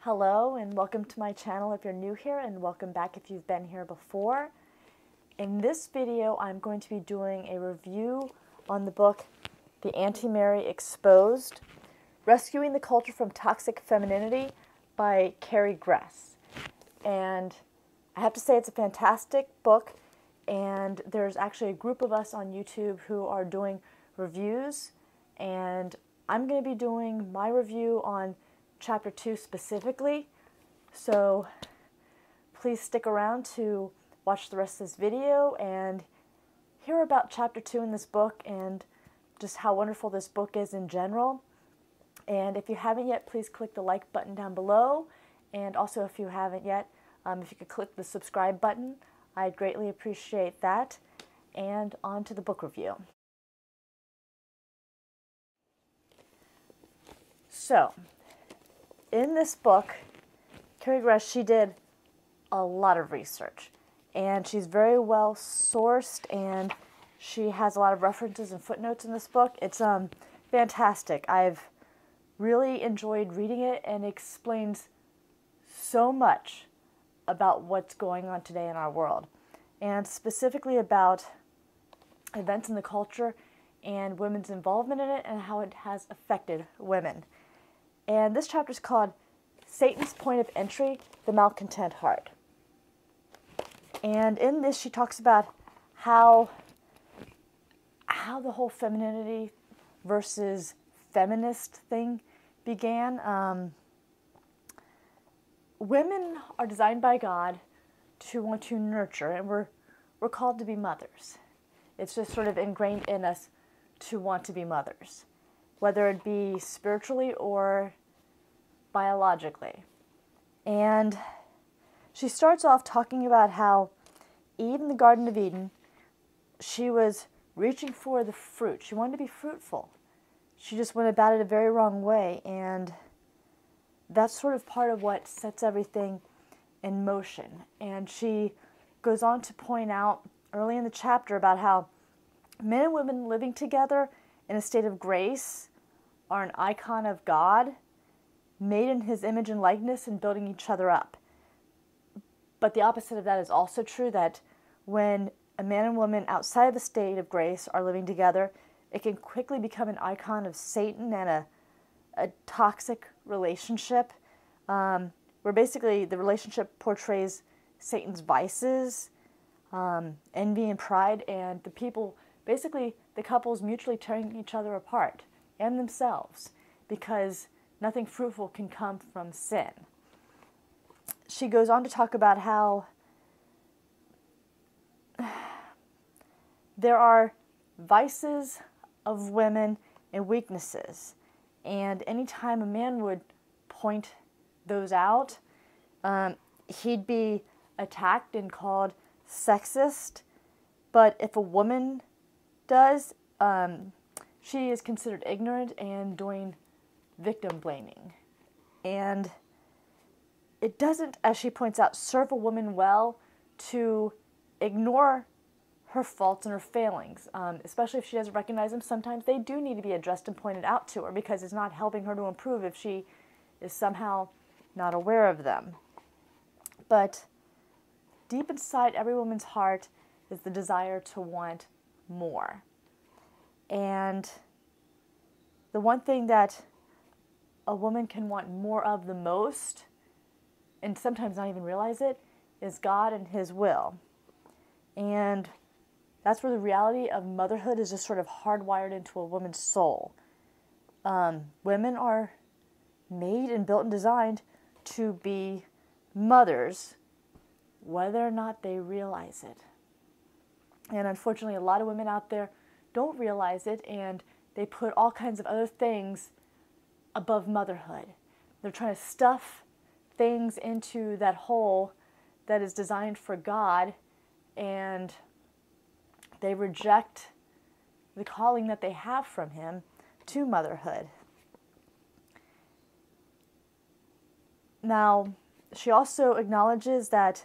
Hello and welcome to my channel if you're new here, and welcome back if you've been here before. In this video I'm going to be doing a review on the book The Anti-Mary Exposed, Rescuing the Culture from Toxic Femininity by Carrie Gress. And I have to say it's a fantastic book, and there's actually a group of us on YouTube who are doing reviews, and I'm going to be doing my review on Chapter 2 specifically, so please stick around to watch the rest of this video and hear about Chapter 2 in this book and just how wonderful this book is in general. And if you haven't yet, please click the like button down below, and also if you haven't yet, if you could click the subscribe button, I'd greatly appreciate that. And on to the book review. So, in this book, Carrie Gress, she did a lot of research, and she's very well sourced, and she has a lot of references and footnotes in this book. It's fantastic. I've really enjoyed reading it, and it explains so much about what's going on today in our world, and specifically about events in the culture and women's involvement in it and how it has affected women. And this chapter is called Satan's Point of Entry, the Malcontent Heart. And in this she talks about how the whole femininity versus feminist thing began. Women are designed by God to want to nurture, and we're called to be mothers. It's just sort of ingrained in us to want to be mothers, whether it be spiritually or biologically. And she starts off talking about how Eve in the Garden of Eden, she was reaching for the fruit. She wanted to be fruitful. She just went about it a very wrong way, and that's sort of part of what sets everything in motion. And she goes on to point out early in the chapter about how men and women living together in a state of grace are an icon of God, made in His image and likeness and building each other up. But the opposite of that is also true, that when a man and woman outside of the state of grace are living together, it can quickly become an icon of Satan and a toxic relationship, where basically the relationship portrays Satan's vices, envy and pride, and the couples mutually tearing each other apart and themselves, because nothing fruitful can come from sin. She goes on to talk about how there are vices of women and weaknesses, and anytime a man would point those out, he'd be attacked and called sexist. But if a woman does, she is considered ignorant and doing victim blaming. And it doesn't, as she points out, serve a woman well to ignore her faults and her failings, especially if she doesn't recognize them. Sometimes they do need to be addressed and pointed out to her, because it's not helping her to improve if she is somehow not aware of them. But deep inside every woman's heart is the desire to want more. And the one thing that a woman can want more of the most, and sometimes not even realize it, is God and His will. And that's where the reality of motherhood is just sort of hardwired into a woman's soul. Women are made and built and designed to be mothers, whether or not they realize it. And unfortunately, a lot of women out there don't realize it, and they put all kinds of other things above motherhood. They're trying to stuff things into that hole that is designed for God, and they reject the calling that they have from Him to motherhood. Now, she also acknowledges that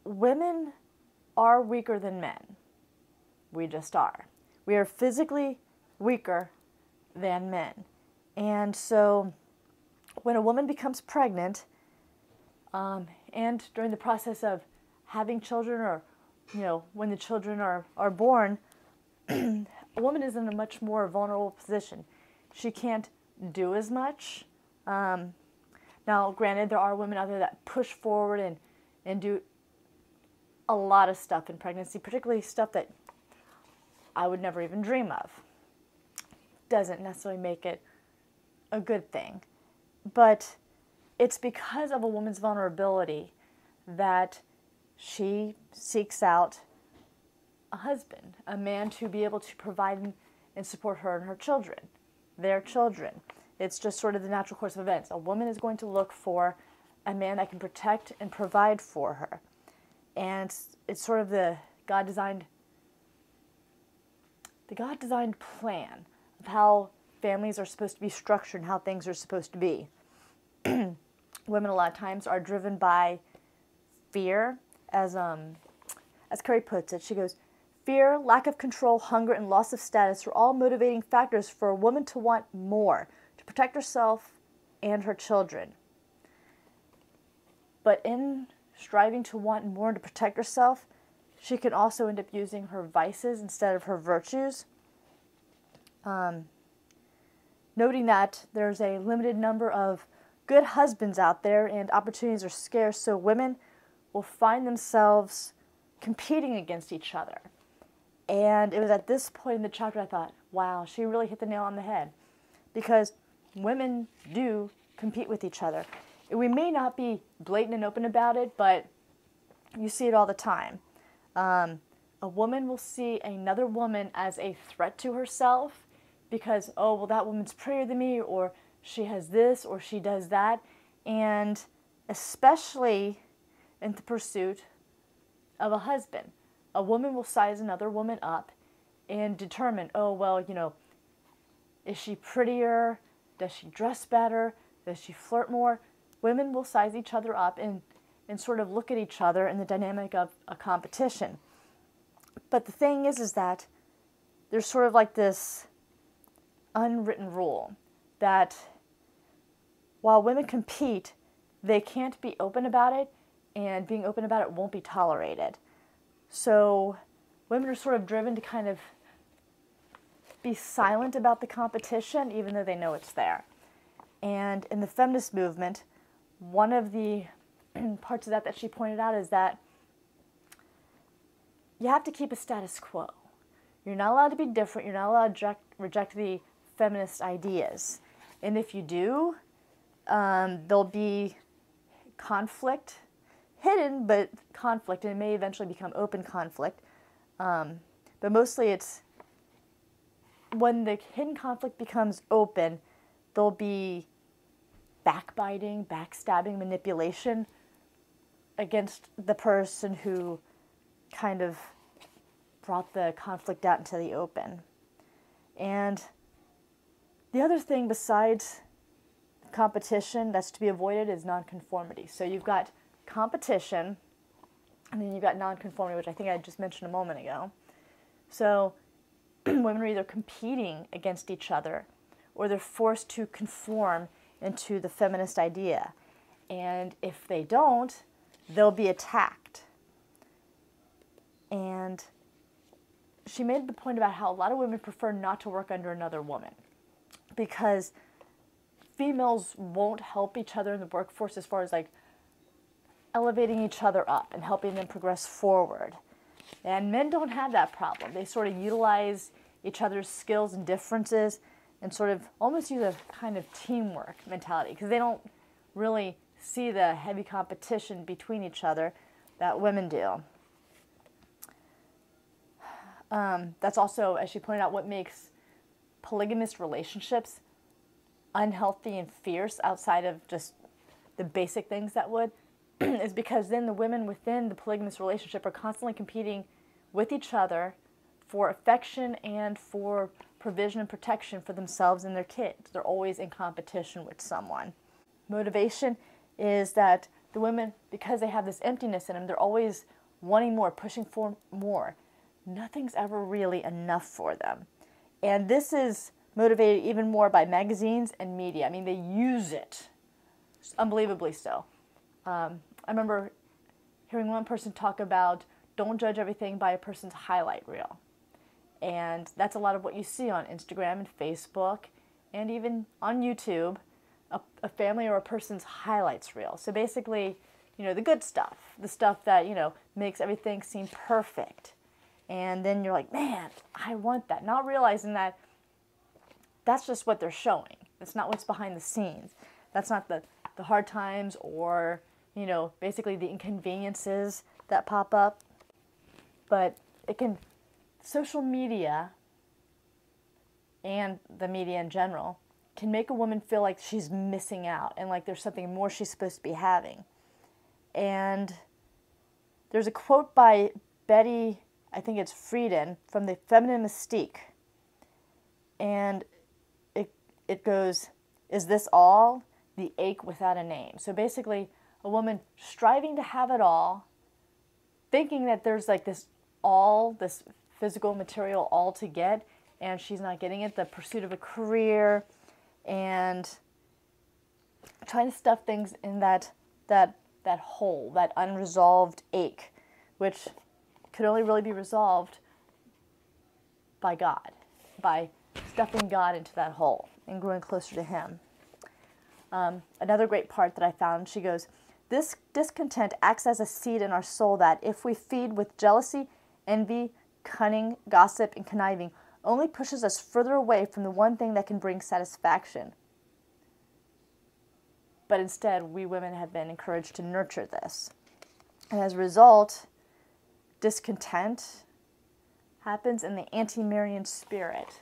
women are weaker than men. We just are. We are physically weaker than men. And so when a woman becomes pregnant, and during the process of having children, or when the children are born, a woman is in a much more vulnerable position. She can't do as much. Now, granted, there are women out there that push forward and do a lot of stuff in pregnancy, particularly stuff that I would never even dream of. Doesn't necessarily make it a good thing. But it's because of a woman's vulnerability that she seeks out a husband, a man to be able to provide and support her and her children, their children. It's just sort of the natural course of events. A woman is going to look for a man that can protect and provide for her. And it's sort of the God-designed plan of how families are supposed to be structured and how things are supposed to be. Women a lot of times are driven by fear, as Carrie puts it. She goes, fear, lack of control, hunger, and loss of status are all motivating factors for a woman to want more, to protect herself and her children. But in striving to want more and to protect herself, she can also end up using her vices instead of her virtues. Noting that there's a limited number of good husbands out there and opportunities are scarce, so women will find themselves competing against each other. And it was at this point in the chapter I thought, wow, she really hit the nail on the head. Because women do compete with each other. We may not be blatant and open about it, but you see it all the time. A woman will see another woman as a threat to herself because, oh, well, that woman's prettier than me, or she has this, or she does that. And especially in the pursuit of a husband, a woman will size another woman up and determine, oh, well, is she prettier? Does she dress better? Does she flirt more? Women will size each other up and sort of look at each other in the dynamic of a competition. But the thing is that there's sort of like this unwritten rule that while women compete, they can't be open about it, and being open about it won't be tolerated. So women are sort of driven to kind of be silent about the competition, even though they know it's there. And in the feminist movement, one of the parts of that she pointed out is that you have to keep a status quo. You're not allowed to be different. You're not allowed to reject the feminist ideas. And if you do, there'll be conflict, hidden, but conflict, and it may eventually become open conflict. But mostly it's when the hidden conflict becomes open, there'll be backbiting, backstabbing, manipulation against the person who kind of brought the conflict out into the open. And the other thing besides competition that's to be avoided is nonconformity. So you've got competition, and then you've got nonconformity, which I think I just mentioned a moment ago. So women are either competing against each other, or they're forced to conform into the feminist idea. And if they don't, they'll be attacked. And she made the point about how a lot of women prefer not to work under another woman because females won't help each other in the workforce as far as like elevating each other up and helping them progress forward. And men don't have that problem. They sort of utilize each other's skills and differences and sort of almost use a kind of teamwork mentality because they don't really see the heavy competition between each other that women do. That's also, as she pointed out, what makes polygamous relationships unhealthy and fierce outside of just the basic things that would, is because then the women within the polygamous relationship are constantly competing with each other for affection and for provision and protection for themselves and their kids. They're always in competition with someone. Motivation is that the women, because they have this emptiness in them, they're always wanting more, pushing for more. Nothing's ever really enough for them. And this is motivated even more by magazines and media. I mean, they use it unbelievably so. I remember hearing one person talk about don't judge everything by a person's highlight reel. And that's a lot of what you see on Instagram and Facebook and even on YouTube, a family or a person's highlights reel. So basically, the good stuff, the stuff that, makes everything seem perfect. And then you're like, man, I want that. Not realizing that that's just what they're showing. That's not what's behind the scenes. That's not the hard times or, basically the inconveniences that pop up. But social media and the media in general can make a woman feel like she's missing out and like there's something more she's supposed to be having. And there's a quote by Betty, I think it's Friedan, from The Feminine Mystique. And it goes, "Is this all? The ache without a name." So basically, a woman striving to have it all, thinking that there's like this physical material all to get, and she's not getting it, the pursuit of a career, and trying to stuff things in that hole, that unresolved ache, which could only really be resolved by God, by stuffing God into that hole and growing closer to Him. Another great part that I found, she goes, "This discontent acts as a seed in our soul that, if we feed with jealousy, envy, cunning, gossip, and conniving, only pushes us further away from the one thing that can bring satisfaction. But instead, we women have been encouraged to nurture this. And as a result, discontent happens in the anti-Marian spirit."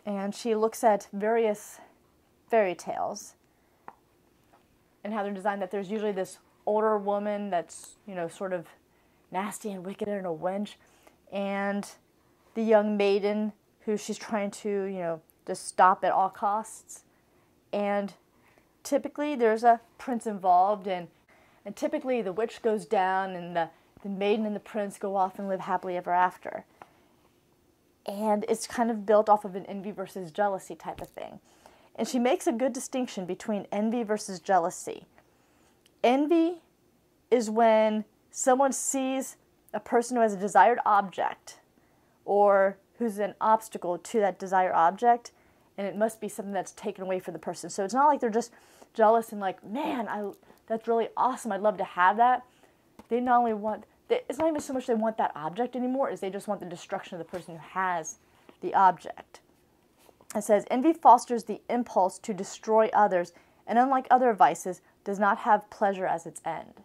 And she looks at various fairy tales and how they're designed, that there's usually this older woman that's, sort of nasty and wicked and a wench, and the young maiden who she's trying to, just stop at all costs. And typically there's a prince involved, and typically the witch goes down and the maiden and the prince go off and live happily ever after. And it's kind of built off of an envy versus jealousy type of thing. And she makes a good distinction between envy versus jealousy. Envy is when someone sees a person who has a desired object or who's an obstacle to that desired object, and it must be something that's taken away from the person. So it's not like they're just jealous and like, man, that's really awesome, I'd love to have that. They not only want, it's not even so much they want that object anymore, as they just want the destruction of the person who has the object. It says, envy fosters the impulse to destroy others, and unlike other vices, does not have pleasure as its end.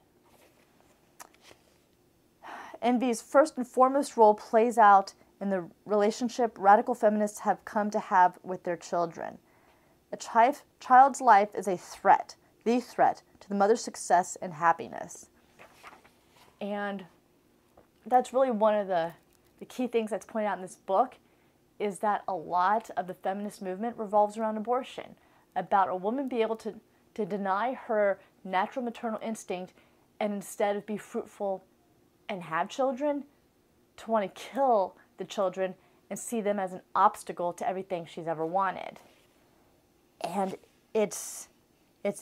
Envy's first and foremost role plays out in the relationship radical feminists have come to have with their children. A child's life is a threat, the threat, to the mother's success and happiness. And that's really one of the key things that's pointed out in this book, is that a lot of the feminist movement revolves around abortion, about a woman being able to deny her natural maternal instinct and instead be fruitful and have children, to want to kill the children and see them as an obstacle to everything she's ever wanted. And it's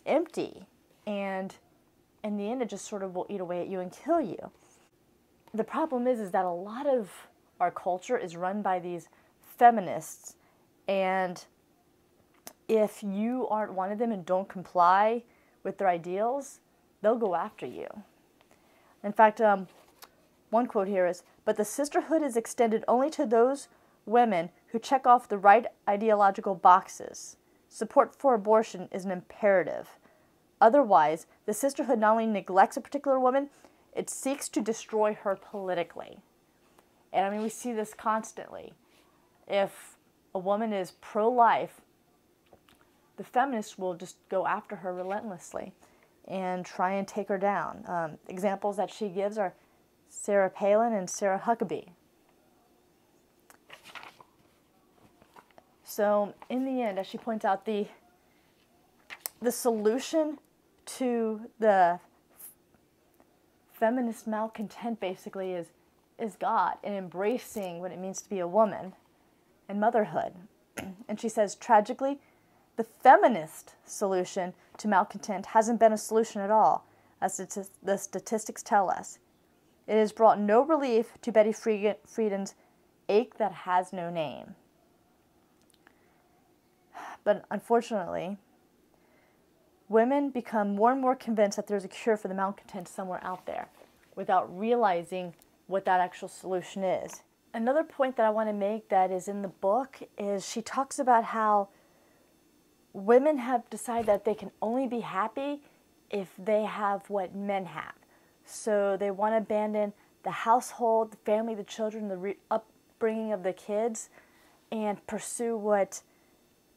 empty, and in the end it just sort of will eat away at you and kill you. The problem is that a lot of our culture is run by these feminists, and if you aren't one of them and don't comply with their ideals, they'll go after you. In fact, one quote here is, "But the sisterhood is extended only to those women who check off the right ideological boxes. Support for abortion is an imperative. Otherwise, the sisterhood not only neglects a particular woman, it seeks to destroy her politically." And I mean, we see this constantly. If a woman is pro-life, the feminists will just go after her relentlessly and try and take her down. Examples that she gives are Sarah Palin and Sarah Huckabee. So in the end, as she points out, the solution to the feminist malcontent basically is God, and embracing what it means to be a woman and motherhood. And she says, tragically, The feminist solution to malcontent hasn't been a solution at all, as the statistics tell us. It has brought no relief to Betty Friedan's ache that has no name. But unfortunately, women become more and more convinced that there's a cure for the malcontent somewhere out there without realizing what that actual solution is. Another point that I want to make that is in the book is she talks about how women have decided that they can only be happy if they have what men have. So they want to abandon the household, the family, the children, the upbringing of the kids, and pursue what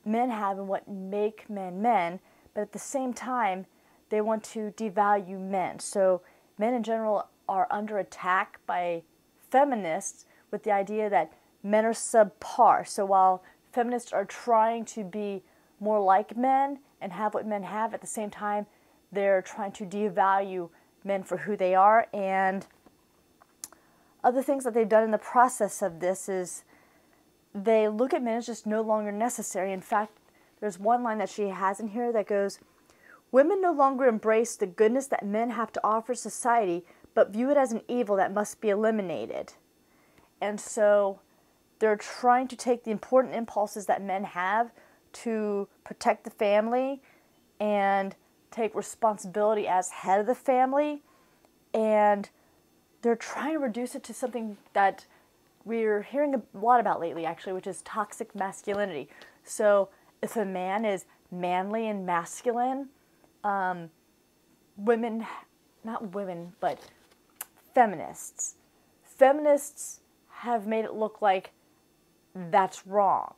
men have and what make men men. But at the same time, they want to devalue men. So men in general are under attack by feminists with the idea that men are subpar. So while feminists are trying to be more like men and have what men have, at the same time, they're trying to devalue men for who they are. And other things that they've done in the process of this is they look at men as just no longer necessary. In fact, there's one line that she has in here that goes, "Women no longer embrace the goodness that men have to offer society, but view it as an evil that must be eliminated." And so they're trying to take the important impulses that men have to protect the family and take responsibility as head of the family, and they're trying to reduce it to something that we're hearing a lot about lately, actually, which is toxic masculinity. So if a man is manly and masculine, women, not women, but feminists have made it look like that's wrong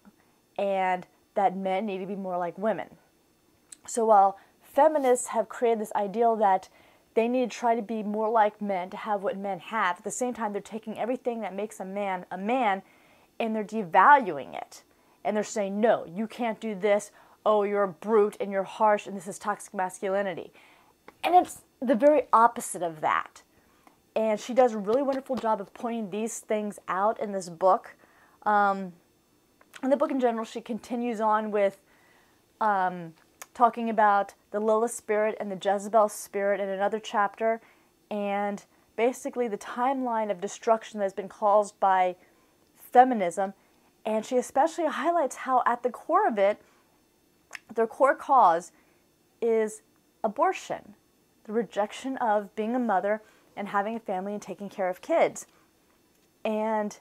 and that men need to be more like women. So while feminists have created this ideal that they need to try to be more like men to have what men have, at the same time they're taking everything that makes a man and they're devaluing it. And they're saying, no, you can't do this. Oh, you're a brute and you're harsh and this is toxic masculinity. And it's the very opposite of that. And she does a really wonderful job of pointing these things out in this book. In the book in general, she continues on with talking about the Lilith spirit and the Jezebel spirit in another chapter, and basically the timeline of destruction that has been caused by feminism. And she especially highlights how at the core of it, their core cause is abortion, the rejection of being a mother and having a family and taking care of kids. And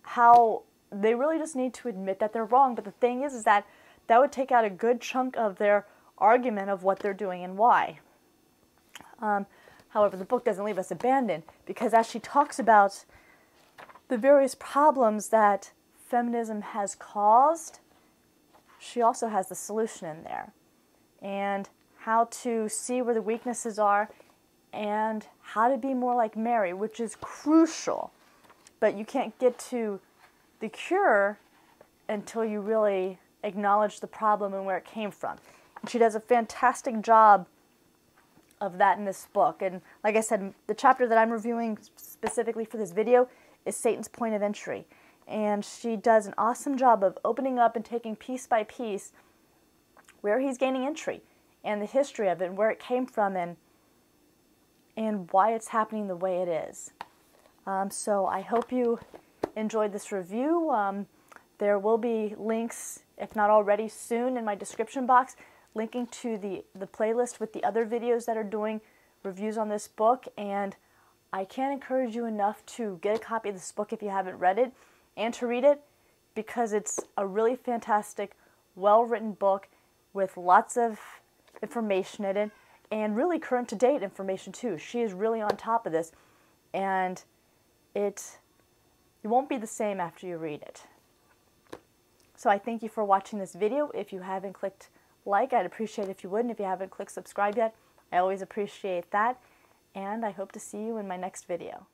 how they really just need to admit that they're wrong. But the thing is that would take out a good chunk of their argument of what they're doing and why. However, the book doesn't leave us abandoned, because as she talks about the various problems that feminism has caused, she also has the solution in there. And how to see where the weaknesses are and how to be more like Mary, which is crucial. But you can't get to the cure until you really acknowledge the problem and where it came from. And she does a fantastic job of that in this book. And like I said, the chapter that I'm reviewing specifically for this video is Satan's Point of Entry. And she does an awesome job of opening up and taking piece by piece where he's gaining entry and the history of it and where it came from and why it's happening the way it is. So I hope you enjoyed this review. There will be links, if not already soon, in my description box, linking to the playlist with the other videos that are doing reviews on this book. And I can't encourage you enough to get a copy of this book if you haven't read it, and to read it, because it's a really fantastic, well-written book with lots of information in it, and really current-to-date information too. She is really on top of this, and it won't be the same after you read it. So I thank you for watching this video. If you haven't clicked like, I'd appreciate it if you would, and if you haven't clicked subscribe yet, I always appreciate that, and I hope to see you in my next video.